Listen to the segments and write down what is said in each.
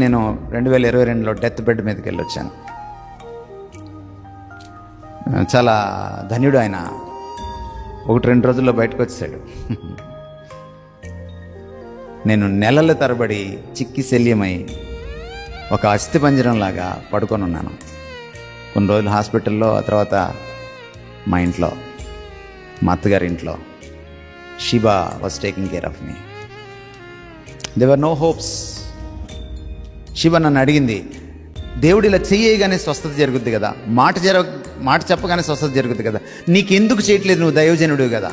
నేను 2022లో death bed మీదకి వెళ్ళొచ్చాను. చాలా ధన్యుడు ఆయన. 1-2 రోజుల్లో బయటకు వచ్చాడు. నేను నెలల తరబడి చిక్కి శల్యమై ఒక అస్థిపంజరంలాగా పడుకొని ఉన్నాను. కొన్ని రోజులు హాస్పిటల్లో, ఆ తర్వాత మా ఇంట్లో, మా అత్తగారి ఇంట్లో. Shiba was taking care of me. They were no hopes. Shiva నన్ను అడిగింది, దేవుడు ఇలా చెయ్యగానే స్వస్థత జరుగుద్ది కదా, మాట చెప్పగానే స్వస్థత జరుగుద్ది కదా, నీకెందుకు చేయట్లేదు, నువ్వు దైవజనుడు కదా.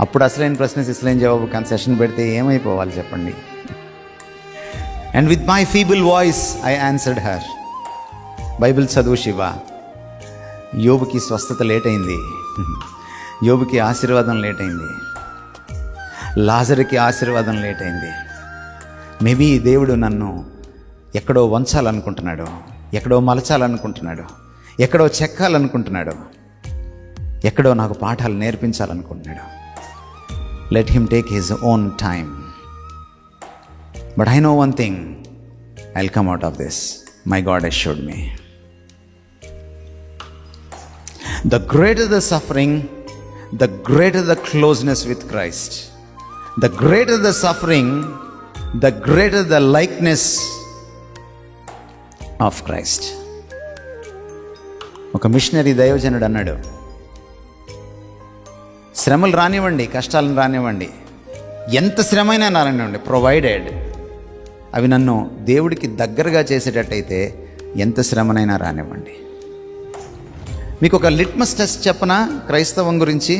అప్పుడు అసలైన ప్రశ్న అసలైన జవాబు కన్సెషన్ పెడితే ఏమైపోవాలి చెప్పండి. And with my feeble voice I answered her. Bible చదువు శివ. యోబుకి స్వస్థత లేట్ అయింది, యోబుకి ఆశీర్వాదం లేట్ అయింది, లాజరుకి ఆశీర్వాదం లేట్ అయింది. మేబీ దేవుడు నన్ను ఎక్కడో వంచాలనుకుంటున్నాడు, ఎక్కడో మలచాలనుకుంటున్నాడు, ఎక్కడో చెక్కాలనుకుంటున్నాడు, ఎక్కడో నాకు పాఠాలు నేర్పించాలనుకుంటున్నాడు. Let him take his own time. But I know one thing, I will come out of this. My God assured me. The greater the suffering, the greater the closeness with Christ. The greater the suffering, the greater the likeness of Christ. ఒక machinery దైవజనుడు అన్నాడు, శ్రమలు రానివ్వండి, కష్టాలను రానివ్వండి, ఎంత శ్రమైనా రానివ్వండి, provided అవి నన్ను దేవుడికి దగ్గరగా చేసేటట్టయితే ఎంత శ్రమనైనా రానివ్వండి. మీకు ఒక లిట్మస్ టెస్ట్ చెప్పనా క్రైస్తవం గురించి?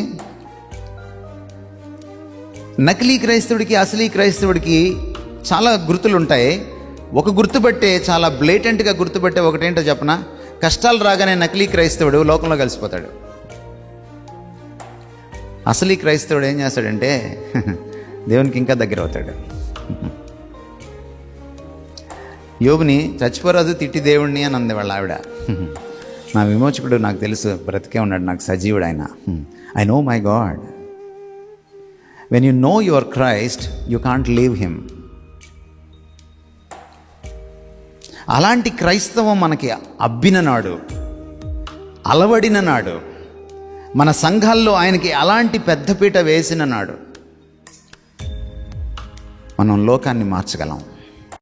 నకిలీ క్రైస్తవుడికి అసలీ క్రైస్తవుడికి చాలా గుర్తులు ఉంటాయి. ఒక గుర్తుపట్టే, చాలా బ్లేటెంట్గా గుర్తుపట్టే ఒకటేంటో చెప్పనా? కష్టాలు రాగానే నకిలీ క్రైస్తవుడు లోకంలో కలిసిపోతాడు. అసలీ క్రైస్తవుడు ఏం చేస్తాడంటే దేవునికి ఇంకా దగ్గర అవుతాడు. యోబుని చచ్చిపోరాదు తిట్టి దేవుణ్ణి అని అంది వాళ్ళ ఆవిడ. నా విమోచకుడు నాకు తెలుసు, బ్రతికే ఉన్నాడు, నాకు సజీవుడు ఆయన. I know my God. When you know your Christ, you can't leave him. అలాంటి క్రైస్తవం మనకి అబ్బిన నాడు, అలవడిన నాడు, మన సంఘాల్లో ఆయనకి అలాంటి పెద్దపీట వేసిన నాడు మనం లోకాన్ని మార్చగలం.